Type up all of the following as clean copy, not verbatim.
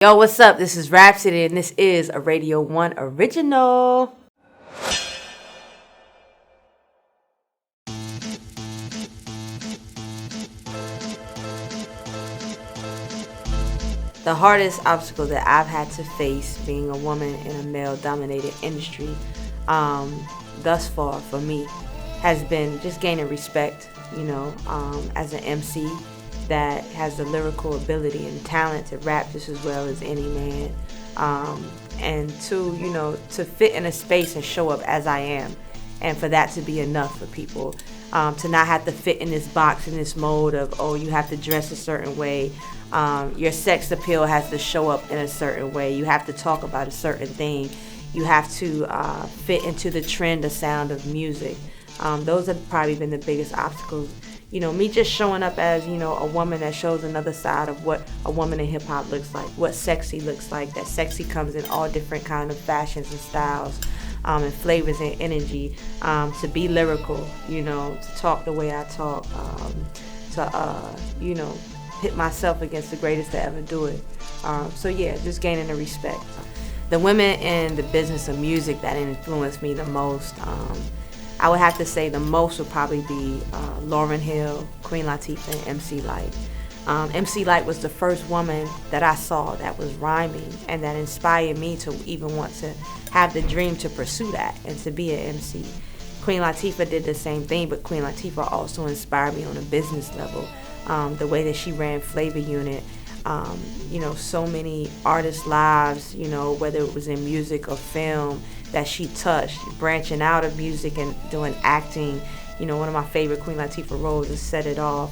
Yo, what's up? This is Rapsody, and this is a Radio 1 original. The hardest obstacle that I've had to face being a woman in a male-dominated industry thus far for me has been just gaining respect, as an MC that has the lyrical ability and talent to rap just as well as any man. And to fit in a space and show up as I am. And for that to be enough for people. To not have to fit in this box, in this mold of, oh, you have to dress a certain way. Your sex appeal has to show up in a certain way. You have to talk about a certain thing. You have to fit into the trend, the sound of music. Those have probably been the biggest obstacles. Me just showing up as, a woman that shows another side of what a woman in hip hop looks like, what sexy looks like. That sexy comes in all different kind of fashions and styles, and flavors and energy, to be lyrical, to talk the way I talk, to hit myself against the greatest to ever do it. Just gaining the respect. The women in the business of music that influenced me the most, I would have to say the most would probably be Lauryn Hill, Queen Latifah, and MC Lyte. MC Lyte was the first woman that I saw that was rhyming and that inspired me to even want to have the dream to pursue that and to be an MC. Queen Latifah did the same thing, but Queen Latifah also inspired me on a business level. The way that she ran Flavor Unit, so many artists' lives, whether it was in music or film, that she touched, branching out of music and doing acting. One of my favorite Queen Latifah roles is Set It Off.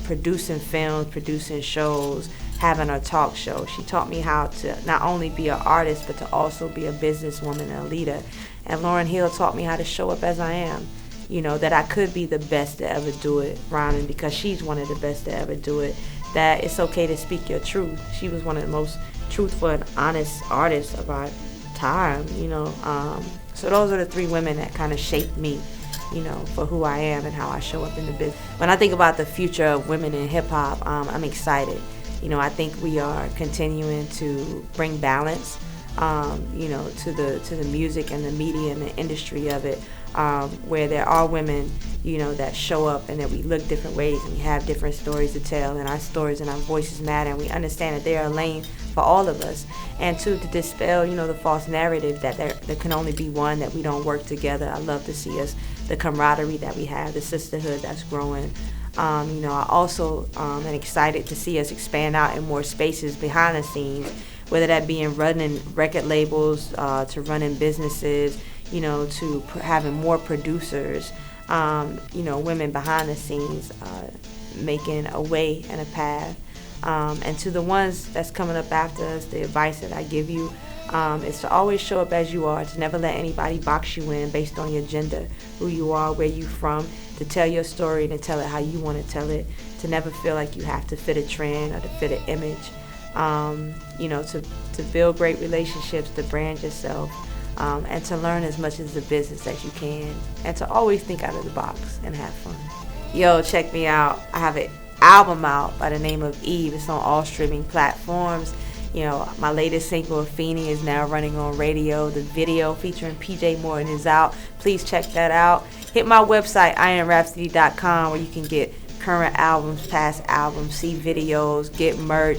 Producing films, producing shows, having a talk show. She taught me how to not only be an artist, but to also be a businesswoman and a leader. And Lauryn Hill taught me how to show up as I am. That I could be the best to ever do it, rhyming, because she's one of the best to ever do it. That it's okay to speak your truth. She was one of the most truthful and honest artists of our time, So those are the three women that kind of shaped me, for who I am and how I show up in the business. When I think about the future of women in hip hop, I'm excited. I think we are continuing to bring balance, to the music and the media and the industry of it, where there are women, that show up and that we look different ways and we have different stories to tell, and our stories and our voices matter, and we understand that there are lanes for all of us. And to dispel, the false narrative that there can only be one, that we don't work together. I love to see us, the camaraderie that we have, the sisterhood that's growing. I also am excited to see us expand out in more spaces behind the scenes, whether that be in running record labels, to running businesses, to having more producers, women behind the scenes, making a way and a path. And to the ones that's coming up after us, the advice that I give you is to always show up as you are, to never let anybody box you in based on your gender, who you are, where you from, to tell your story and to tell it how you want to tell it, to never feel like you have to fit a trend or to fit an image, to build great relationships, to brand yourself, and to learn as much as the business as you can, and to always think out of the box and have fun. Yo, check me out. I have an album out by the name of Eve. It's on all streaming platforms. My latest single, Afeni, is now running on radio. The video featuring PJ Morton is out. Please check that out. Hit my website, iamrapsody.com, where you can get current albums, past albums, see videos, get merch,